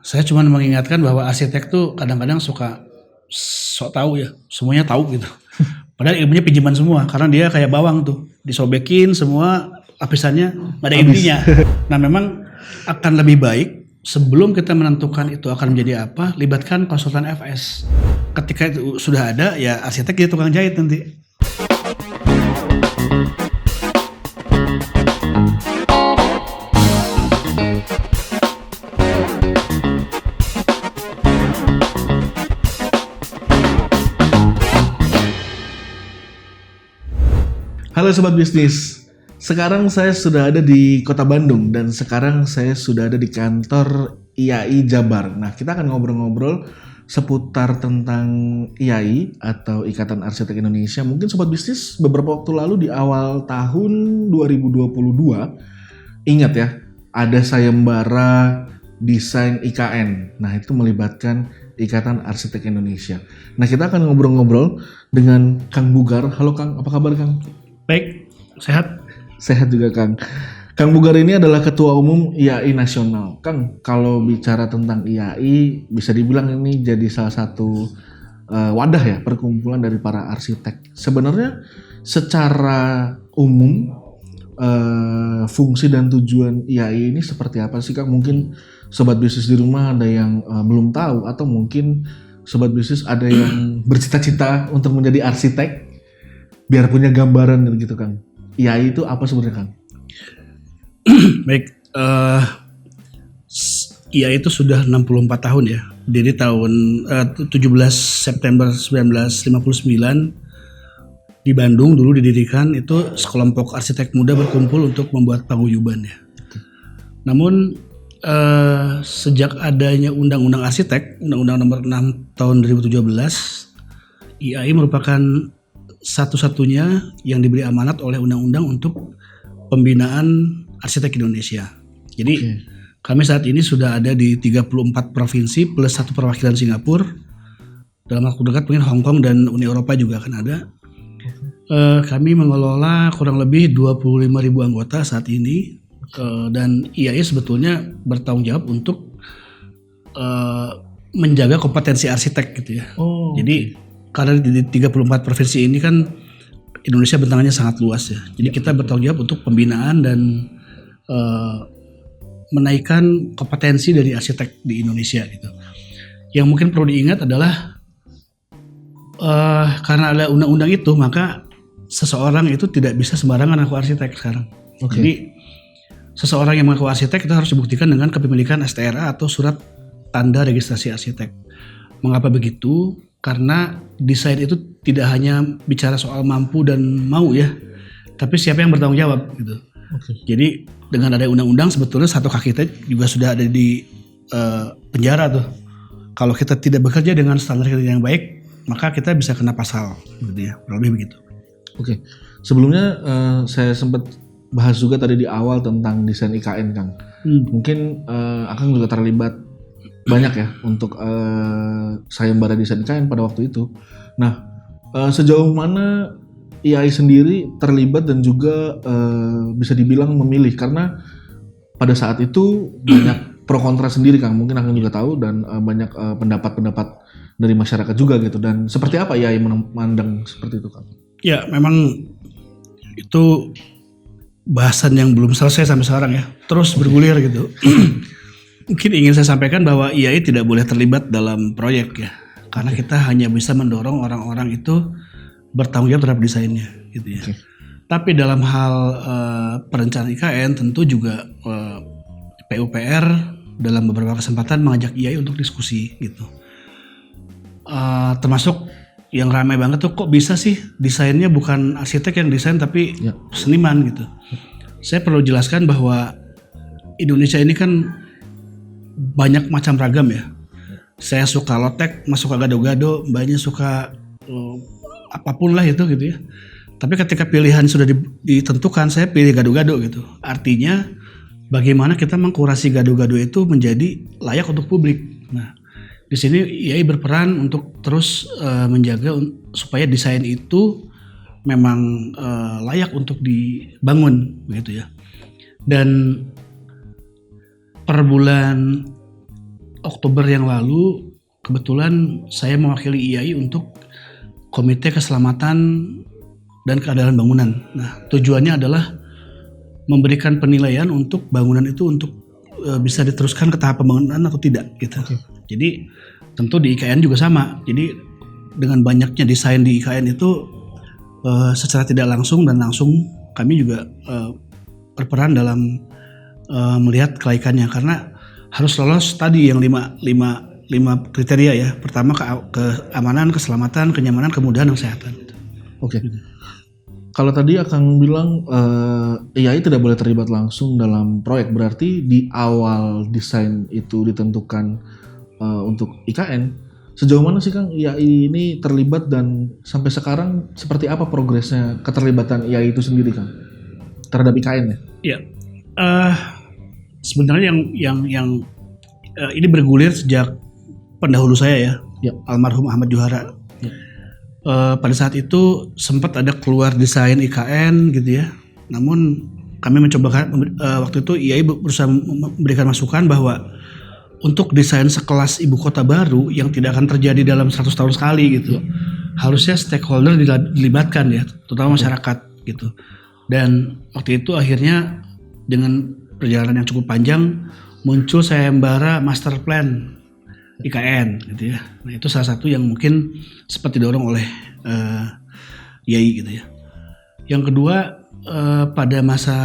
Saya cuma mengingatkan bahwa arsitek tuh kadang-kadang suka sok tahu ya, semuanya tahu gitu. Padahal ilmunya pinjaman semua, karena dia kayak bawang tuh, disobekin semua lapisannya nggak ada intinya. Nah memang akan lebih baik sebelum kita menentukan itu akan menjadi apa, libatkan konsultan FS. Ketika itu sudah ada, ya arsitek jadi tukang jahit nanti. Halo Sobat Bisnis, sekarang saya sudah ada di Kota Bandung dan sekarang saya sudah ada di kantor IAI Jabar. Nah, kita akan ngobrol-ngobrol seputar tentang IAI atau Ikatan Arsitek Indonesia. Mungkin Sobat Bisnis beberapa waktu lalu di awal tahun 2022, ingat ya, ada sayembara desain IKN. Nah, itu melibatkan Ikatan Arsitek Indonesia. Nah, kita akan ngobrol-ngobrol dengan Kang Bugar. Halo Kang, apa kabar Kang? Baik, sehat. Sehat juga Kang. Kang Bugar ini adalah Ketua Umum IAI Nasional. Kang, kalau bicara tentang IAI, bisa dibilang ini jadi salah satu wadah ya, perkumpulan dari para arsitek. Sebenarnya secara umum fungsi dan tujuan IAI ini seperti apa sih Kang? Mungkin Sobat Bisnis di rumah ada yang belum tahu, atau mungkin Sobat Bisnis ada yang bercita-cita untuk menjadi arsitek, biar punya gambaran gitu Kang. IAI itu apa sebenarnya Kang? Baik, IAI itu sudah 64 tahun ya. Jadi tahun 17 September 1959 di Bandung dulu didirikan, itu sekelompok arsitek muda berkumpul untuk membuat paguyuban ya. Namun sejak adanya Undang-Undang Arsitek, Undang-Undang Nomor 6 Tahun 2017, IAI merupakan satu-satunya yang diberi amanat oleh undang-undang untuk pembinaan arsitek Indonesia. Jadi kami saat ini sudah ada di 34 provinsi plus satu perwakilan Singapura. Dalam waktu dekat mungkin Hong Kong dan Uni Eropa juga akan ada. Kami mengelola kurang lebih 25.000 anggota saat ini, dan IAI sebetulnya bertanggung jawab untuk menjaga kompetensi arsitek gitu ya. Jadi karena di 34 provinsi ini kan Indonesia bentangannya sangat luas ya. Jadi kita bertanggung jawab untuk pembinaan dan menaikkan kompetensi dari arsitek di Indonesia gitu. Yang mungkin perlu diingat adalah karena ada undang-undang itu, maka seseorang itu tidak bisa sembarangan mengaku arsitek sekarang. Jadi seseorang yang mengaku arsitek itu harus dibuktikan dengan kepemilikan STRA atau surat tanda registrasi arsitek. Mengapa begitu? Karena desain itu tidak hanya bicara soal mampu dan mau ya, tapi siapa yang bertanggung jawab gitu. Jadi dengan ada undang-undang, sebetulnya satu kaki kita juga sudah ada di penjara tuh. Kalau kita tidak bekerja dengan standar yang baik, maka kita bisa kena pasal gitu ya, kurang lebih begitu. Oke. Sebelumnya saya sempat bahas juga tadi di awal tentang desain IKN Kang. Mungkin Akang juga terlibat banyak ya untuk sayembara desain IKN pada waktu itu. Nah, sejauh mana IAI sendiri terlibat dan juga bisa dibilang memilih, karena pada saat itu banyak pro kontra sendiri Kang. Mungkin Akang juga tahu, dan banyak pendapat-pendapat dari masyarakat juga gitu. Dan seperti apa IAI memandang seperti itu Kang? Ya, memang itu bahasan yang belum selesai sampai sekarang ya, terus bergulir gitu. Mungkin ingin saya sampaikan bahwa IAI tidak boleh terlibat dalam proyek ya, karena kita hanya bisa mendorong orang-orang itu bertanggung jawab terhadap desainnya gitu ya. Tapi dalam hal perencanaan IKN tentu juga PUPR dalam beberapa kesempatan mengajak IAI untuk diskusi gitu. Termasuk yang ramai banget tuh, kok bisa sih desainnya bukan arsitek yang desain tapi seniman gitu. Saya perlu jelaskan bahwa Indonesia ini kan banyak macam ragam ya. Saya suka lotek, Mas suka gado-gado, Mbaknya suka apapun lah itu gitu ya. Tapi ketika pilihan sudah ditentukan, saya pilih gado-gado gitu. Artinya bagaimana kita mengkurasi gado-gado itu menjadi layak untuk publik. Nah, di sini IAI berperan untuk terus menjaga supaya desain itu memang layak untuk dibangun begitu ya. Dan per bulan Oktober yang lalu kebetulan saya mewakili IAI untuk Komite Keselamatan dan Keadalan Bangunan. Nah, tujuannya adalah memberikan penilaian untuk bangunan itu untuk bisa diteruskan ke tahap pembangunan atau tidak gitu. Jadi tentu di IKN juga sama. Jadi dengan banyaknya desain di IKN itu secara tidak langsung dan langsung kami juga berperan dalam melihat kelaikannya, karena harus lolos tadi yang lima kriteria ya. Pertama keamanan, keselamatan, kenyamanan, kemudahan, dan kesehatan. Oke. Kalau tadi Akang bilang IAI tidak boleh terlibat langsung dalam proyek, berarti di awal desain itu ditentukan untuk IKN. Sejauh mana sih Kang IAI ini terlibat dan sampai sekarang seperti apa progresnya keterlibatan IAI itu sendiri Kang terhadap IKN ya? Iya, sebenarnya yang ini bergulir sejak pendahulu saya ya, almarhum Ahmad Juhara. Pada saat itu sempat ada keluar desain IKN gitu ya. Namun kami mencoba waktu itu IAI berusaha memberikan masukan bahwa untuk desain sekelas ibu kota baru yang tidak akan terjadi dalam 100 tahun sekali gitu, harusnya stakeholder dilibatkan ya, terutama masyarakat gitu. Dan waktu itu akhirnya dengan perjalanan yang cukup panjang muncul sayembara master plan IKN gitu ya. Nah, itu salah satu yang mungkin sempat didorong oleh IAI gitu ya. Yang kedua, pada masa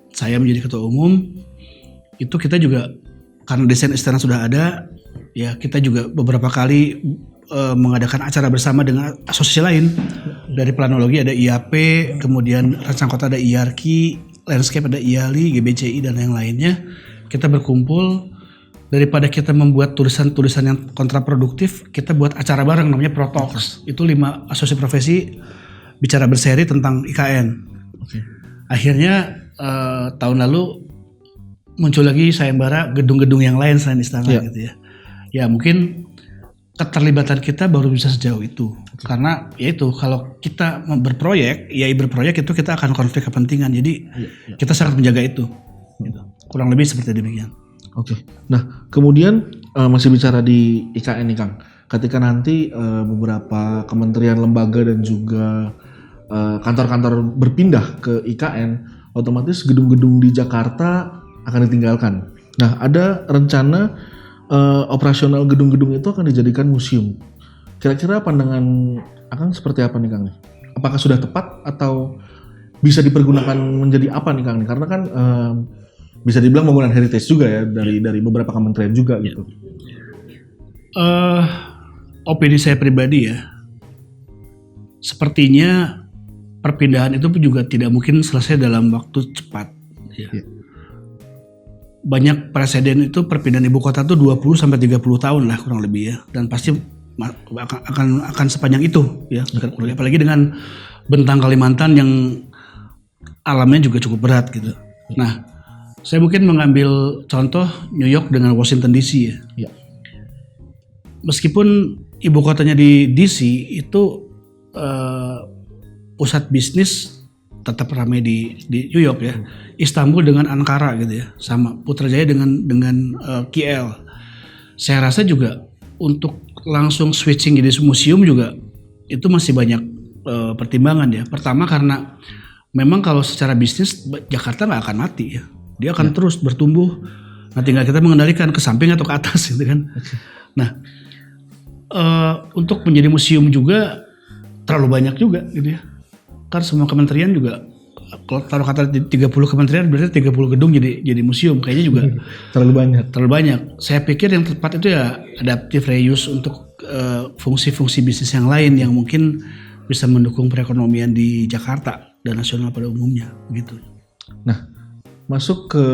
saya menjadi ketua umum itu kita juga karena desain istana sudah ada ya, kita juga beberapa kali mengadakan acara bersama dengan asosiasi lain. Dari planologi ada IAP, kemudian rancang kota ada IARKI, landscape ada IALI, GBCI dan yang lainnya. Kita berkumpul, daripada kita membuat tulisan-tulisan yang kontraproduktif, kita buat acara bareng namanya Protalks. Itu 5 asosiasi profesi bicara berseri tentang IKN. Akhirnya tahun lalu muncul lagi sayembara gedung-gedung yang lain selain istana gitu ya. Ya mungkin keterlibatan kita baru bisa sejauh itu. Karena ya itu, kalau kita berproyek, IAI berproyek itu kita akan konflik kepentingan. Jadi kita sangat menjaga itu. Gitu. Kurang lebih seperti demikian. Oke. Nah, kemudian masih bicara di IKN nih Kang. Ketika nanti beberapa kementerian, lembaga dan juga kantor-kantor berpindah ke IKN, otomatis gedung-gedung di Jakarta akan ditinggalkan. Nah, ada rencana operasional gedung-gedung itu akan dijadikan museum. Kira-kira pandangan Akang seperti apa nih Kang? Apakah sudah tepat atau bisa dipergunakan menjadi apa nih Kang? Karena kan bisa dibilang bangunan heritage juga ya dari beberapa kementerian juga gitu. Opini saya pribadi ya, sepertinya perpindahan itu juga tidak mungkin selesai dalam waktu cepat. Ya. Banyak presiden itu perpindahan ibu kota tuh 20-30 tahun lah kurang lebih ya, dan pasti akan sepanjang itu ya. Apalagi dengan bentang Kalimantan yang alamnya juga cukup berat gitu. Nah, saya mungkin mengambil contoh New York dengan Washington DC ya. Meskipun ibu kotanya di DC itu pusat bisnis tetap ramai di New York ya. Istanbul dengan Ankara gitu ya, sama Putrajaya dengan KL. Saya rasa juga untuk langsung switching jadi museum juga itu masih banyak pertimbangan ya. Pertama karena memang kalau secara bisnis Jakarta nggak akan mati ya. Dia akan terus bertumbuh. Nah, tinggal kita mengendalikan ke samping atau ke atas gitu kan. Nah, untuk menjadi museum juga terlalu banyak juga gitu ya. Kan semua kementerian juga, kalau taruh kata 30 kementerian berarti 30 gedung jadi museum, kayaknya juga terlalu banyak. Saya pikir yang tepat itu ya adaptive reuse untuk fungsi-fungsi bisnis yang lain yang mungkin bisa mendukung perekonomian di Jakarta dan nasional pada umumnya gitu. Nah, masuk ke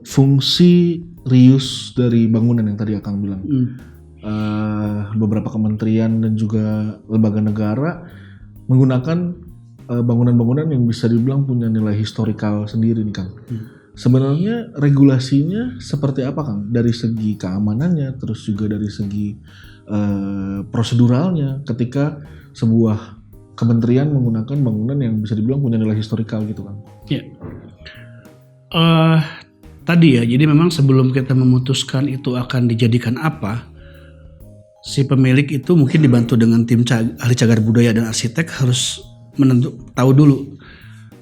fungsi reuse dari bangunan yang tadi Akang bilang. Beberapa kementerian dan juga lembaga negara menggunakan bangunan-bangunan yang bisa dibilang punya nilai historikal sendiri nih Kang. Sebenarnya regulasinya seperti apa Kang? Dari segi keamanannya, terus juga dari segi proseduralnya ketika sebuah kementerian menggunakan bangunan yang bisa dibilang punya nilai historikal gitu Kang. Ya. tadi ya, jadi memang sebelum kita memutuskan itu akan dijadikan apa, si pemilik itu mungkin dibantu dengan tim ahli cagar budaya dan arsitek harus tahu dulu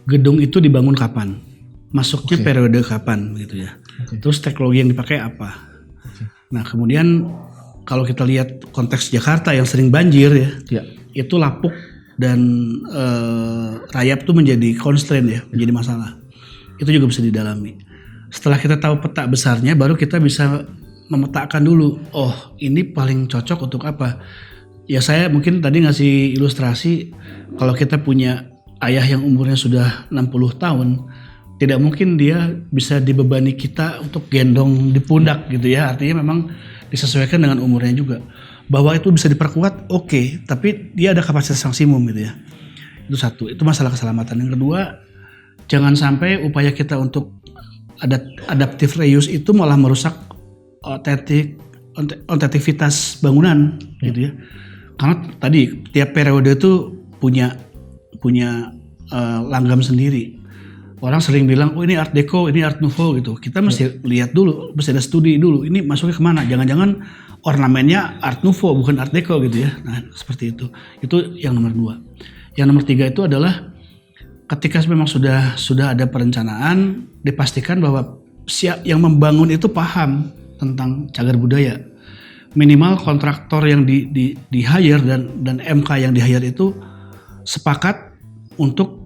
gedung itu dibangun kapan, masuknya periode kapan gitu ya. Terus teknologi yang dipakai apa. Nah kemudian kalau kita lihat konteks Jakarta yang sering banjir ya. Itu lapuk dan rayap tuh menjadi constraint ya, menjadi masalah. Itu juga bisa didalami. Setelah kita tahu peta besarnya, baru kita bisa memetakan dulu, oh ini paling cocok untuk apa. Ya saya mungkin tadi ngasih ilustrasi, kalau kita punya ayah yang umurnya sudah 60 tahun, tidak mungkin dia bisa dibebani kita untuk gendong di pundak gitu ya. Artinya memang disesuaikan dengan umurnya juga. Bahwa itu bisa diperkuat, oke, tapi dia ada kapasitas maksimum gitu ya. Itu satu, itu masalah keselamatan. Yang kedua, jangan sampai upaya kita untuk adaptive reuse itu malah merusak otentivitas bangunan gitu ya. Karena tadi tiap periode itu punya langgam sendiri. Orang sering bilang, oh ini art deco, ini art nouveau gitu. Kita mesti lihat dulu, mesti ada studi dulu. Ini masuknya kemana? Jangan-jangan ornamennya art nouveau bukan art deco gitu ya. Nah seperti itu. Itu yang nomor 2. Yang nomor 3 itu adalah ketika memang sudah ada perencanaan, dipastikan bahwa yang membangun itu paham tentang cagar budaya. Minimal kontraktor yang di hire dan MK yang di hire itu sepakat untuk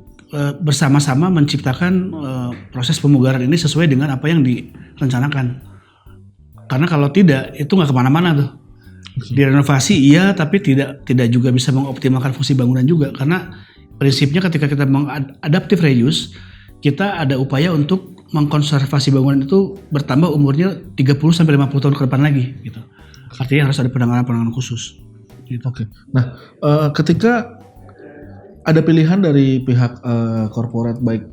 bersama-sama menciptakan proses pemugaran ini sesuai dengan apa yang direncanakan. Karena kalau tidak, itu nggak kemana-mana tuh. Direnovasi iya, tapi tidak juga bisa mengoptimalkan fungsi bangunan juga. Karena prinsipnya ketika kita adaptive reuse, kita ada upaya untuk mengkonservasi bangunan itu bertambah umurnya 30-50 tahun ke depan lagi gitu. Artinya harus ada penanganan khusus. Gitu. Oke. Nah, ketika ada pilihan dari pihak korporat baik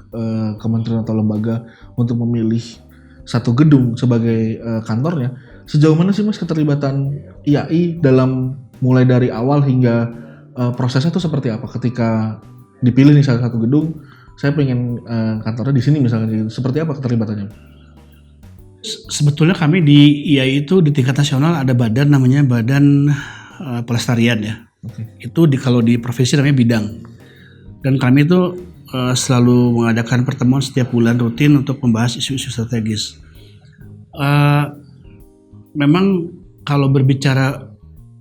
kementerian atau lembaga untuk memilih satu gedung sebagai kantornya, sejauh mana sih Mas keterlibatan IAI dalam mulai dari awal hingga prosesnya itu seperti apa? Ketika dipilih nih salah satu gedung, saya pengen kantornya di sini misalnya, seperti apa keterlibatannya? Sebetulnya kami di IAI itu di tingkat nasional ada badan namanya Badan Pelestarian ya. Itu kalau di provinsi namanya bidang. Dan kami itu selalu mengadakan pertemuan setiap bulan rutin untuk membahas isu-isu strategis. Memang kalau berbicara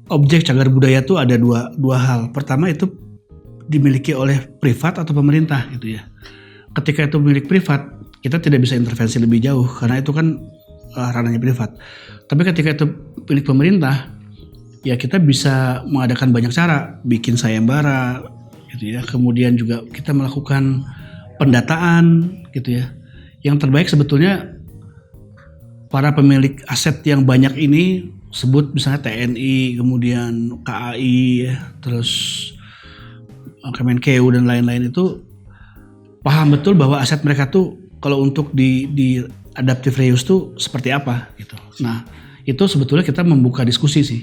objek cagar budaya itu ada dua hal. Pertama itu dimiliki oleh privat atau pemerintah gitu ya. Ketika itu milik privat, kita tidak bisa intervensi lebih jauh karena itu kan ranahnya privat. Tapi ketika itu milik pemerintah, ya kita bisa mengadakan banyak cara, bikin sayembara gitu ya. Kemudian juga kita melakukan pendataan gitu ya. Yang terbaik sebetulnya para pemilik aset yang banyak ini, sebut misalnya TNI, kemudian KAI, terus Kemenkeu dan lain-lain, itu paham betul bahwa aset mereka tuh kalau untuk di adaptive reuse tuh seperti apa gitu. Nah itu sebetulnya kita membuka diskusi sih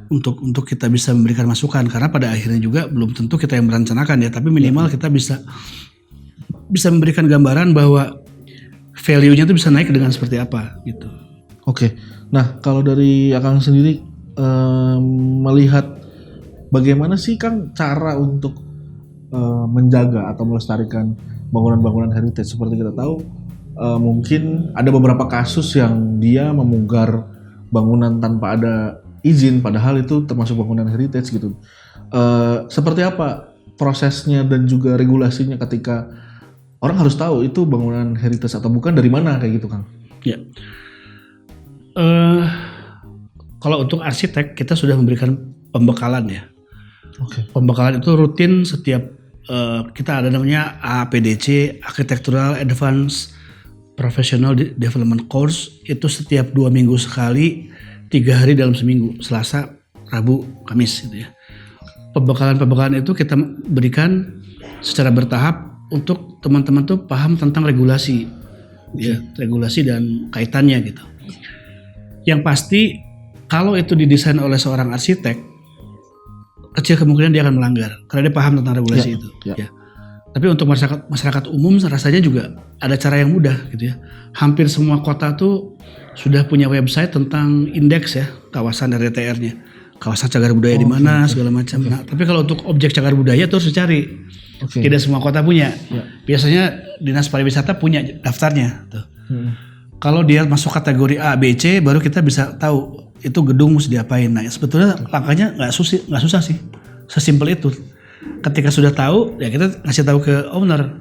untuk kita bisa memberikan masukan, karena pada akhirnya juga belum tentu kita yang merencanakan ya, tapi minimal kita bisa memberikan gambaran bahwa value-nya itu bisa naik dengan seperti apa gitu. Oke. Nah, kalau dari Akang sendiri melihat bagaimana sih Kang cara untuk menjaga atau melestarikan bangunan-bangunan heritage? Seperti kita tahu mungkin ada beberapa kasus yang dia memugar bangunan tanpa ada izin, padahal itu termasuk bangunan heritage gitu. Seperti apa prosesnya dan juga regulasinya ketika orang harus tahu itu bangunan heritage atau bukan, dari mana kayak gitu Kang? Ya. Kalau untuk arsitek kita sudah memberikan pembekalan ya. Oke. Pembekalan itu rutin setiap kita ada namanya APDC, Architectural Advanced Professional Development Course, itu setiap 2 minggu sekali, 3 hari dalam seminggu, Selasa, Rabu, Kamis gitu ya. Pembekalan itu kita berikan secara bertahap untuk teman-teman tuh paham tentang regulasi, ya, regulasi dan kaitannya gitu. Yang pasti kalau itu didesain oleh seorang arsitek, kecil kemungkinan dia akan melanggar karena dia paham tentang regulasi itu. Ya. Tapi untuk masyarakat umum rasanya juga ada cara yang mudah gitu ya. Hampir semua kota tuh sudah punya website tentang indeks ya kawasan RDTR-nya. Kawasan cagar budaya di mana segala macam. Nah, tapi kalau untuk objek cagar budaya tuh harus dicari. Tidak semua kota punya. Biasanya Dinas Pariwisata punya daftarnya tuh. Kalau dia masuk kategori A, B, C baru kita bisa tahu itu gedung mesti diapain. Nah, sebetulnya langkahnya nggak susah sih. Sesimpel itu. Ketika sudah tahu, ya kita ngasih tahu ke owner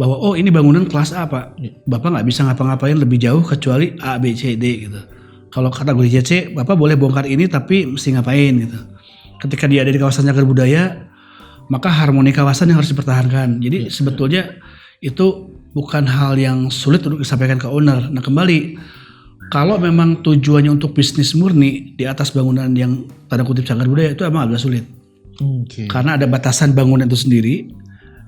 bahwa oh ini bangunan kelas A Pak. Bapak nggak bisa ngapa-ngapain lebih jauh kecuali A, B, C, D gitu. Kalau kategori C, Bapak boleh bongkar ini tapi mesti ngapain gitu. Ketika dia ada di kawasan cagar budaya, maka harmoni kawasan yang harus dipertahankan. Jadi sebetulnya itu bukan hal yang sulit untuk disampaikan ke owner. Nah kembali, kalau memang tujuannya untuk bisnis murni di atas bangunan yang tanda kutip cagar budaya itu emang agak sulit. Karena ada batasan bangunan itu sendiri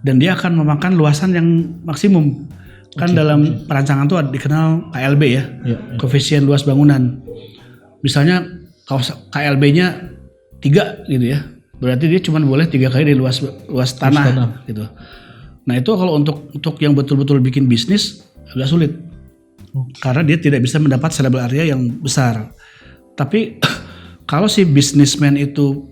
dan dia akan memakan luasan yang maksimum. Kan dalam perancangan itu dikenal KLB ya, koefisien luas bangunan. Misalnya KLB-nya 3 gitu ya, berarti dia cuma boleh 3 kali dari luas tanah gitu. Nah itu kalau untuk yang betul-betul bikin bisnis agak sulit. Karena dia tidak bisa mendapat sellable area yang besar. Tapi kalau si businessman itu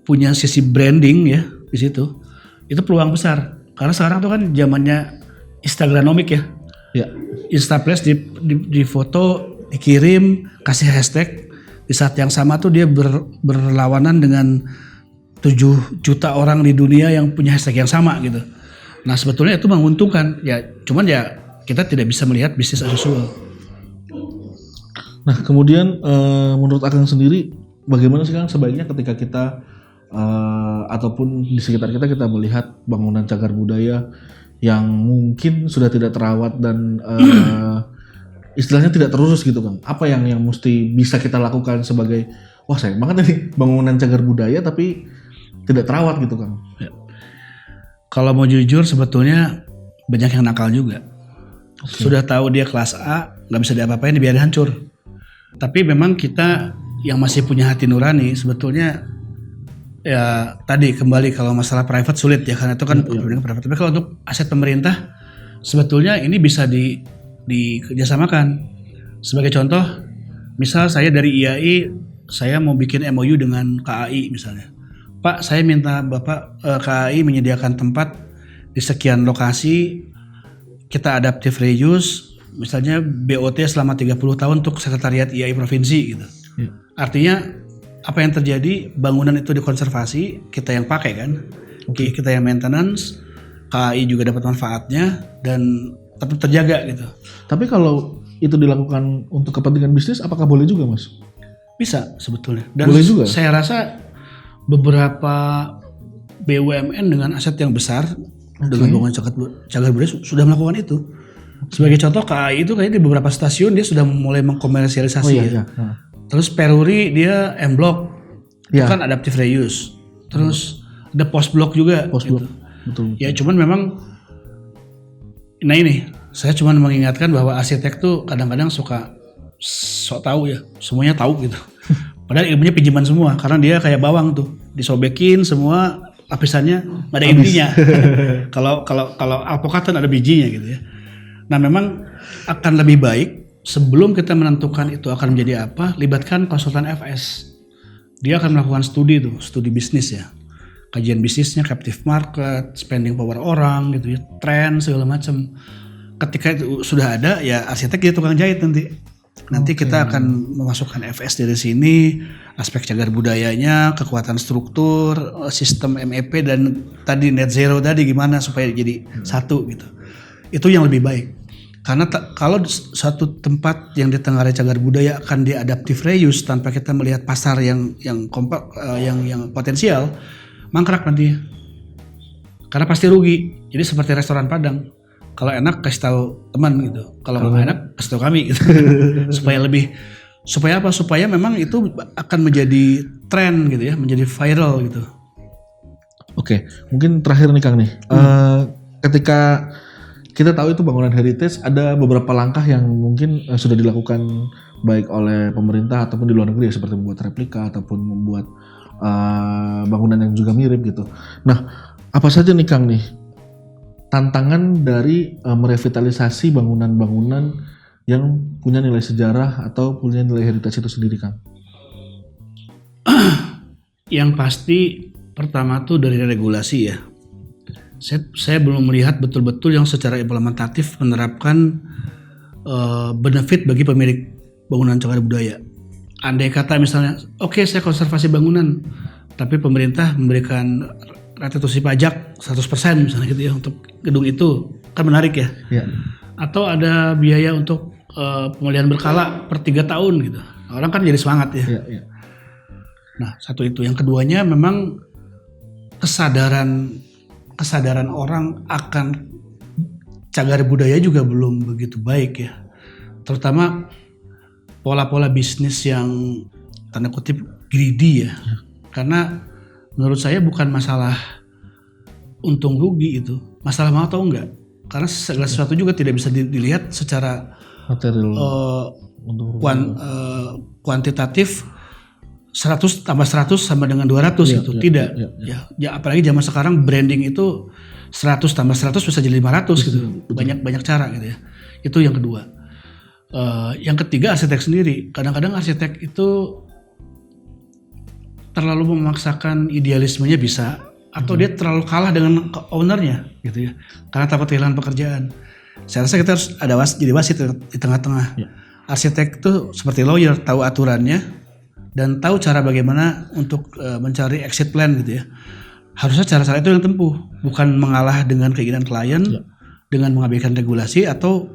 punya sisi branding ya di situ, itu peluang besar. Karena sekarang tuh kan zamannya Instagranomic ya. Instaplace di foto, dikirim, kasih hashtag. Di saat yang sama tuh dia berlawanan dengan 7 juta orang di dunia yang punya hashtag yang sama gitu. Nah sebetulnya itu menguntungkan ya, cuman ya kita tidak bisa melihat bisnis as usual. Nah kemudian menurut Akang sendiri bagaimana sih Kang sebaiknya ketika kita ataupun di sekitar kita melihat bangunan cagar budaya yang mungkin sudah tidak terawat dan istilahnya tidak terurus gitu Kang. Apa yang mesti bisa kita lakukan sebagai wah sayang banget nih bangunan cagar budaya tapi tidak terawat gitu Kang. Ya. Kalau mau jujur sebetulnya banyak yang nakal juga. Sudah tahu dia kelas A, nggak bisa diapa-apain, dibiarin hancur. Tapi memang kita yang masih punya hati nurani sebetulnya ya tadi kembali kalau masalah private sulit ya karena itu kan private. Tapi kalau untuk aset pemerintah sebetulnya ini bisa dikerjasamakan. Sebagai contoh, misal saya dari IAI saya mau bikin MOU dengan KAI misalnya. Pak, saya minta Bapak KAI menyediakan tempat di sekian lokasi, kita adaptive reuse, misalnya BOT selama 30 tahun untuk sekretariat IAI provinsi gitu. Artinya apa yang terjadi, bangunan itu dikonservasi, kita yang pakai kan, kita yang maintenance, KAI juga dapat manfaatnya dan tetap terjaga gitu. Tapi kalau itu dilakukan untuk kepentingan bisnis, apakah boleh juga Mas? Bisa sebetulnya. Dan boleh juga. Saya rasa beberapa BUMN dengan aset yang besar dengan bangunan cagar budaya sudah melakukan itu. Sebagai contoh KAI itu kayaknya di beberapa stasiun dia sudah mulai mengkomersialisasi ya. Terus Peruri dia M-Block itu kan adaptive reuse. Terus ada post block juga. Gitu. Betul. Ya cuman memang nah ini saya cuman mengingatkan bahwa arsitek tuh kadang-kadang suka sok tahu ya, semuanya tahu gitu. Padahal ilmunya pinjaman semua karena dia kayak bawang tuh, disobekin semua lapisannya nggak ada intinya. Kalau alpukat kan ada bijinya gitu ya. Nah memang akan lebih baik sebelum kita menentukan itu akan menjadi apa, libatkan konsultan FS. Dia akan melakukan studi bisnis ya, kajian bisnisnya, captive market, spending power orang gitu ya, tren segala macam. Ketika itu sudah ada ya arsitek dia tukang jahit nanti kita akan memasukkan FS dari sini, aspek cagar budayanya, kekuatan struktur, sistem MEP dan tadi net zero tadi gimana supaya jadi satu gitu. Itu yang lebih baik. Karena kalau satu tempat yang di Tenggarai cagar budaya akan di adaptive reuse tanpa kita melihat pasar yang kompak, yang potensial, mangkrak nanti. Karena pasti rugi. Jadi seperti restoran Padang. Kalau enak kasih tahu teman gitu. Kalau nggak enak kasih tahu kami gitu. Supaya apa? Supaya memang itu akan menjadi tren gitu ya, menjadi viral gitu. Oke, mungkin terakhir nih Kang nih. Ketika kita tahu itu bangunan heritage, ada beberapa langkah yang mungkin sudah dilakukan baik oleh pemerintah ataupun di luar negeri ya, seperti membuat replika ataupun membuat bangunan yang juga mirip gitu. Nah, apa saja nih Kang nih tantangan dari merevitalisasi bangunan-bangunan yang punya nilai sejarah atau punya nilai heritage itu sendiri, Kang? Yang pasti pertama tuh dari regulasi ya. Saya belum melihat betul-betul yang secara implementatif menerapkan benefit bagi pemilik bangunan cagar budaya. Andai kata misalnya, oke, saya konservasi bangunan, tapi pemerintah memberikan restitusi pajak 100% misalnya gitu ya untuk gedung itu, kan menarik ya. Ya. Atau ada biaya untuk pemulihan berkala per 3 tahun gitu. Orang kan jadi semangat ya. Ya. Nah, satu itu. Yang keduanya memang kesadaran orang akan cagar budaya juga belum begitu baik ya. Terutama pola-pola bisnis yang tanda kutip greedy ya. Karena menurut saya bukan masalah untung rugi itu, masalah mau atau enggak. Karena segala sesuatu juga tidak bisa dilihat secara Material kuantitatif 100 tambah 100 sama dengan 200 gitu. Tidak. Ya, apalagi zaman sekarang branding itu 100 tambah 100 bisa jadi 500 gitu. Banyak cara gitu ya. Itu yang kedua. Yang ketiga arsitek sendiri. Kadang-kadang arsitek itu terlalu memaksakan idealismenya bisa, atau dia terlalu kalah dengan ownernya gitu ya. Karena takut kehilangan pekerjaan. Saya rasa kita harus ada jadi wasit di tengah-tengah. Arsitek itu seperti lawyer, tahu aturannya dan tahu cara bagaimana untuk mencari exit plan gitu ya. Harusnya cara-cara itu yang tempuh, bukan mengalah dengan keinginan klien, dengan mengabaikan regulasi atau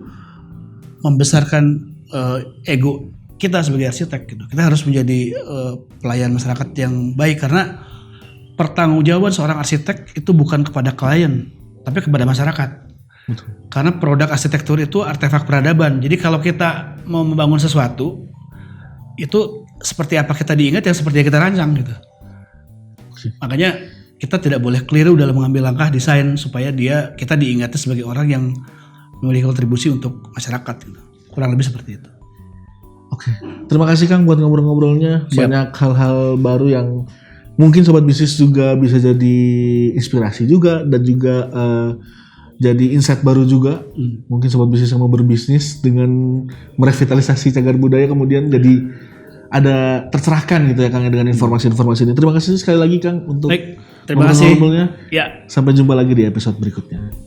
membesarkan ego kita sebagai arsitek gitu. Kita harus menjadi pelayan masyarakat yang baik, karena pertanggungjawaban seorang arsitek itu bukan kepada klien, tapi kepada masyarakat. Betul. Karena produk arsitektur itu artefak peradaban. Jadi kalau kita mau membangun sesuatu, itu seperti apa kita diingat, yang seperti yang kita rancang gitu. Makanya kita tidak boleh keliru dalam mengambil langkah desain supaya kita diingatnya sebagai orang yang memiliki kontribusi untuk masyarakat gitu. Kurang lebih seperti itu. Oke. Terima kasih Kang buat ngobrol-ngobrolnya. Siap. Banyak hal-hal baru yang mungkin sobat bisnis juga bisa jadi inspirasi juga, dan juga jadi insight baru juga. Mungkin sobat bisnis yang mau berbisnis dengan merevitalisasi cagar budaya kemudian jadi ada tercerahkan gitu ya Kang dengan informasi-informasi ini. Terima kasih sekali lagi Kang untuk Baik, terima kasih. ngobrol-ngobrolnya. Ya. Sampai jumpa lagi di episode berikutnya.